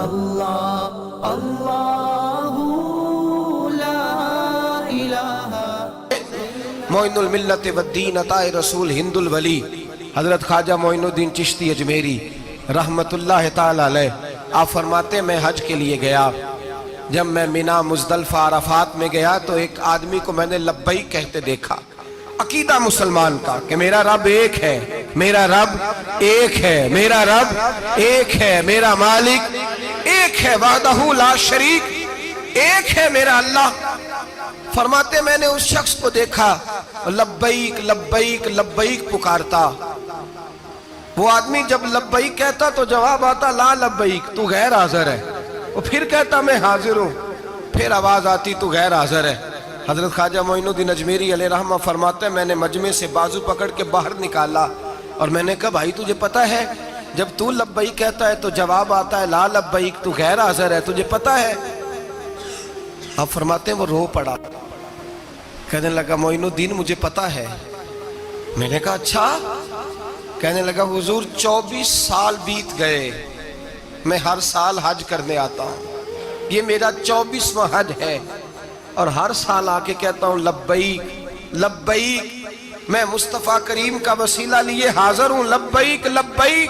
اللہ اللہ لا الہ۔ معین الملت والدین عطائے رسول ہند الولی حضرت خواجہ معین الدین چشتی اجمیری رحمت اللہ تعالی علیہ، آپ فرماتے میں حج کے لیے گیا، جب میں منی مزدلفہ عرفات میں گیا تو ایک آدمی کو میں نے لبیک کہتے دیکھا، عقیدہ مسلمان کا کہ میرا رب ایک ہے، میرا رب ایک ہے، میرا رب ایک ہے، میرا مالک ایک ہے، وحدہ لا شریک ایک ہے میرا اللہ۔ فرماتے میں نے اس شخص کو دیکھا لبیک لبیک لبیک پکارتا، وہ آدمی جب لبیک کہتا تو جواب آتا لا لبیک، تو غیر حاضر ہے، وہ پھر کہتا میں حاضر ہوں، پھر آواز آتی تو غیر حاضر ہے۔ حضرت خواجہ معین الدین اجمیری علیہ رحمہ فرماتے ہیں میں نے مجمع سے بازو پکڑ کے باہر نکالا اور میں نے کہا بھائی تجھے پتا ہے جب تو لبیک کہتا ہے تو جواب آتا ہے لا لبیک، تو غیر حاضر ہے، تجھے پتا ہے؟ آپ فرماتے ہیں وہ رو پڑا، کہنے لگا معین الدین مجھے پتا ہے۔ میں نے کہا اچھا؟ کہنے لگا حضور 24 سال بیت گئے، میں ہر سال حج کرنے آتا ہوں، یہ میرا 24واں حج ہے، اور ہر سال آ کے کہتا ہوں لبیک لبیک، میں مصطفیٰ کریم کا وسیلہ لیے حاضر ہوں، لبیک لبیک۔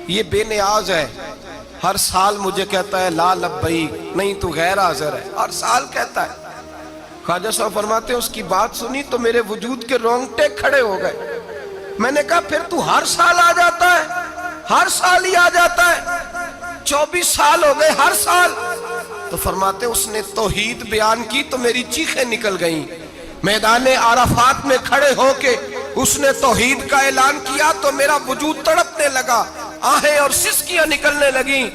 یہ بے نیاز ہے، ہر سال مجھے کہتا ہے لا لبیک، نہیں تو غیر حاضر ہے، ہر سال کہتا ہے۔ خواجہ صاحب فرماتے ہیں اس کی بات سنی تو میرے وجود کے رونگٹے کھڑے ہو گئے۔ میں نے کہا پھر تو ہر سال آ جاتا ہے، ہر سال ہی آ جاتا ہے، 24 سال ہو گئے ہر سال۔ تو فرماتے اس نے توحید بیان کی تو میری چیخیں نکل گئیں، میدان عرفات میں کھڑے ہو کے اس نے توحید کا اعلان کیا تو میرا وجود تڑپنے لگا، آہیں اور سسکیاں نکلنے لگیں۔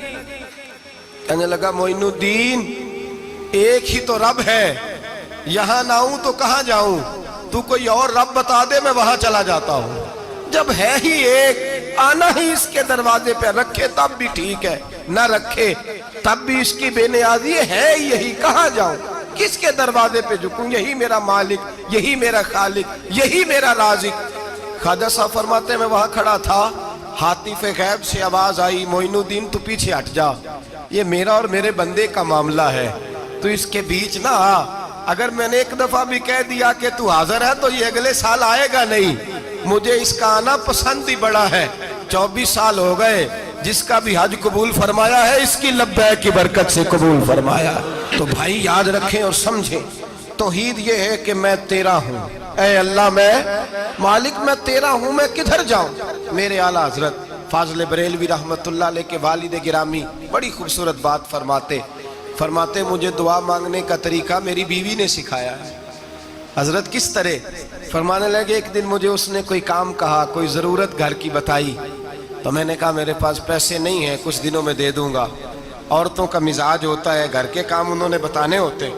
کہنے لگا معین الدین ایک ہی تو رب ہے، یہاں نہ ہوں تو کہاں جاؤں، تو کوئی اور رب بتا دے میں وہاں چلا جاتا ہوں، جب ہے ہی ایک آنا ہی اس کے دروازے پہ، رکھے تب بھی ٹھیک ہے، نہ رکھے تب بھی اس کی بے نیازی ہے یہی، کہاں جاؤں، کس کے دروازے پہ جھکوں، یہی میرا مالک، یہی میرا خالق، یہی میرا رازق۔ خواجہ صاحب فرماتے میں وہاں کھڑا تھا، حاطف غیب سے آواز آئی معین الدین تو پیچھے ہٹ جا، یہ میرا اور میرے بندے کا معاملہ ہے، تو اس کے بیچ نہ آ، اگر میں نے ایک دفعہ بھی کہہ دیا کہ تو حاضر ہے تو یہ اگلے سال آئے گا نہیں، مجھے اس کا آنا پسند ہی بڑا ہے، 24 سال ہو گئے، جس کا بھی حج قبول فرمایا ہے اس کی لبیک کی برکت سے قبول فرمایا۔ تو بھائی یاد رکھیں اور سمجھیں، توحید یہ ہے کہ میں تیرا ہوں، اے اللہ میں مالک میں تیرا ہوں، میں کدھر جاؤں۔ میرے اعلیٰ حضرت فاضل بریلوی رحمت اللہ علیہ کے والد گرامی بڑی خوبصورت بات فرماتے مجھے دعا مانگنے کا طریقہ میری بیوی نے سکھایا ہے۔ حضرت کس طرح؟ فرمانے لگے ایک دن مجھے اس نے کوئی کام کہا، کوئی ضرورت گھر کی بتائی، تو میں نے کہا میرے پاس پیسے نہیں ہیں، کچھ دنوں میں دے دوں گا۔ عورتوں کا مزاج ہوتا ہے، گھر کے کام انہوں نے بتانے ہوتے۔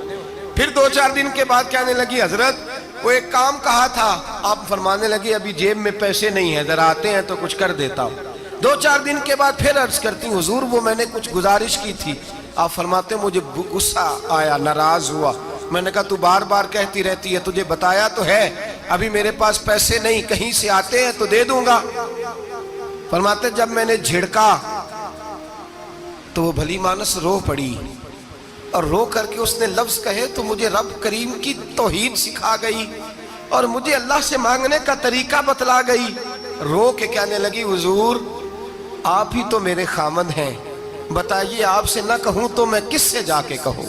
پھر 2-4 دن کے بعد کہنے لگی حضرت وہ ایک کام کہا تھا، آپ فرمانے لگے ابھی جیب میں پیسے نہیں ہیں، ذرا آتے ہیں تو کچھ کر دیتا ہوں۔ 2-4 دن کے بعد پھر عرض کرتی ہوں حضور وہ میں نے کچھ گزارش کی تھی، آپ فرماتے ہیں مجھے غصہ آیا، ناراض ہوا، میں نے کہا تو بار بار کہتی رہتی ہے، تجھے بتایا تو ہے، ابھی میرے پاس پیسے نہیں، کہیں سے آتے ہیں تو دے دوں گا۔ فرماتے جب میں نے جھڑکا تو وہ بھلی مانس رو پڑی، اور رو کر کے اس نے لفظ کہے تو مجھے رب کریم کی توحید سکھا گئی اور مجھے اللہ سے مانگنے کا طریقہ بتلا گئی۔ رو کے کہنے لگی حضور آپ ہی تو میرے خامد ہیں، بتائیے آپ سے نہ کہوں تو میں کس سے جا کے کہوں،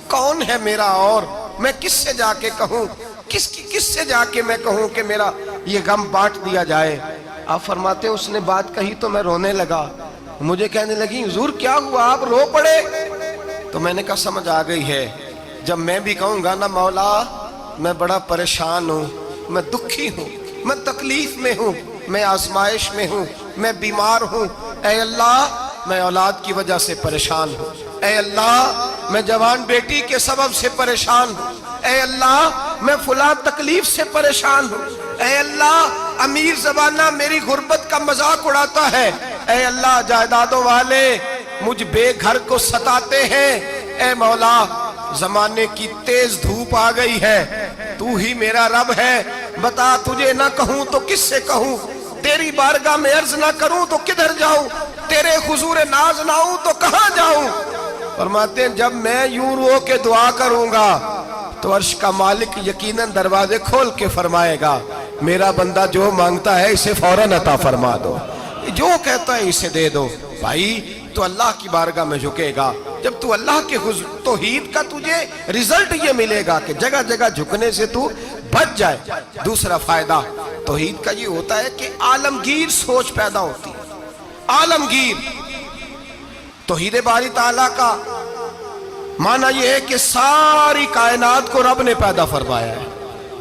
کون ہے میرا اور میں کس سے جا کے کہوں، کس سے جا کے میں کہوں کہ میرا یہ غم بانٹ دیا جائے۔ آپ فرماتے اس نے بات کہی تو میں رونے لگا، مجھے کہنے لگی حضور کیا ہوا آپ رو پڑے؟ تو میں نے کہا سمجھ آ گئی ہے، جب میں بھی کہوں گا نا مولا میں بڑا پریشان ہوں، میں دکھی ہوں، میں تکلیف میں ہوں، میں آزمائش میں ہوں، میں بیمار ہوں، اے اللہ میں اولاد کی وجہ سے پریشان ہوں، اے اللہ میں جوان بیٹی کے سبب سے پریشان ہوں، اے اللہ میں فلاں تکلیف سے پریشان ہوں، اے اللہ امیر زبانہ میری غربت کا مذاق اڑاتا ہے، اے اللہ جائیدادوں والے مجھ بے گھر کو ستاتے ہیں، اے مولا زمانے کی تیز دھوپ آ گئی ہے، تو ہی میرا رب ہے، بتا تجھے نہ کہوں تو کس سے کہوں، تیری بارگاہ میں عرض نہ کروں تو کدھر جاؤں، تیرے حضور ناز نہ ہوں تو کہاں جاؤں۔ فرماتے ہیں جب میں یوں رو کے دعا کروں گا تو عرش کا مالک یقیناً دروازے کھول کے فرمائے گا میرا بندہ جو مانگتا ہے اسے فوراً عطا فرما دو، جو کہتا ہے اسے دے دو۔ بھائی تو اللہ کی بارگاہ میں جھکے گا، جب تو اللہ کے توحید کا تجھے رزلٹ یہ ملے گا کہ جگہ جگہ جھکنے سے تو بچ جائے۔ دوسرا فائدہ توحید کا یہ ہوتا ہے کہ عالمگیر سوچ پیدا ہوتی ہے۔ عالمگیر توحید باری تعالیٰ کا معنی یہ ہے کہ ساری کائنات کو رب نے پیدا فرمایا ہے۔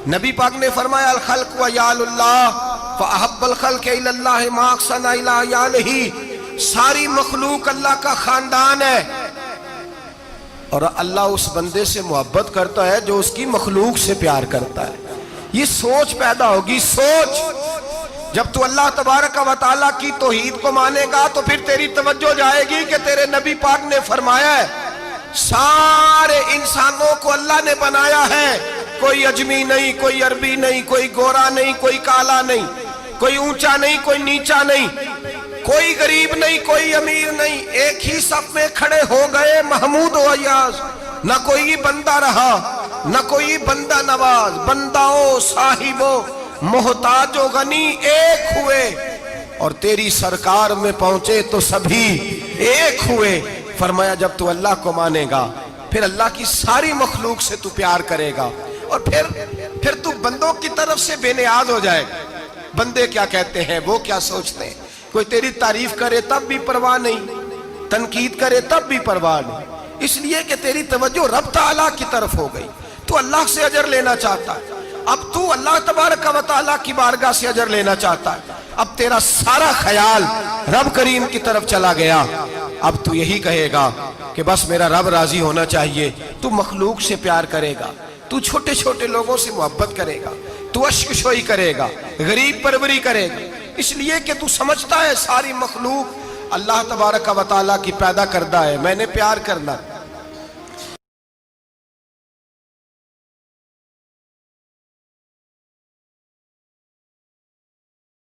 نبی پاک نے فرمایا الخلق وعیال اللہ فاحب الخلق الی اللہ ما احسن الی عیالہ، ساری مخلوق اللہ کا خاندان ہے اور اللہ اس بندے سے محبت کرتا ہے جو اس کی مخلوق سے پیار کرتا ہے۔ یہ سوچ پیدا ہوگی، سوچ۔ جب تو اللہ تبارک و تعالیٰ کی توحید کو مانے گا تو پھر تیری توجہ جائے گی کہ تیرے نبی پاک نے فرمایا ہے سارے انسانوں کو اللہ نے بنایا ہے، کوئی اجمی نہیں، کوئی عربی نہیں، کوئی گورا نہیں، کوئی کالا نہیں، کوئی اونچا نہیں، کوئی نیچا نہیں، کوئی غریب نہیں، کوئی امیر نہیں، ایک ہی صف میں کھڑے ہو گئے محمود و ایاز۔ نہ کوئی بندہ رہا نہ کوئی بندہ نواز، بنداؤں صاحبوں محتاج و غنی ایک ہوئے اور تیری سرکار میں پہنچے تو سبھی ایک ہوئے۔ فرمایا جب تو اللہ کو مانے گا پھر اللہ کی ساری مخلوق سے تو پیار کرے گا اور پھر تو بندوں کی طرف سے بے نیاز ہو جائے گا۔ بندے کیا کہتے ہیں، وہ کیا سوچتے ہیں، کوئی تیری تعریف کرے تب بھی پرواہ نہیں، تنقید کرے تب بھی پرواہ نہیں، اس لیے کہ تیری توجہ رب تعالیٰ کی طرف ہو گئی، تو اللہ سے اجر لینا چاہتا ہے۔ اب تو اللہ تبارک و تعالیٰ کی بارگاہ سے اجر لینا چاہتا ہے، اب تیرا سارا خیال رب کریم کی طرف چلا گیا۔ اب تو یہی کہے گا کہ بس میرا رب راضی ہونا چاہیے۔ تو مخلوق سے پیار کرے گا، تو چھوٹے چھوٹے لوگوں سے محبت کرے گا، تو اشک شوئی کرے گا، غریب پروری کرے گا، اس لیے کہ تو سمجھتا ہے ساری مخلوق اللہ تبارک و تعالیٰ کی پیدا کردہ ہے، میں نے پیار کرنا۔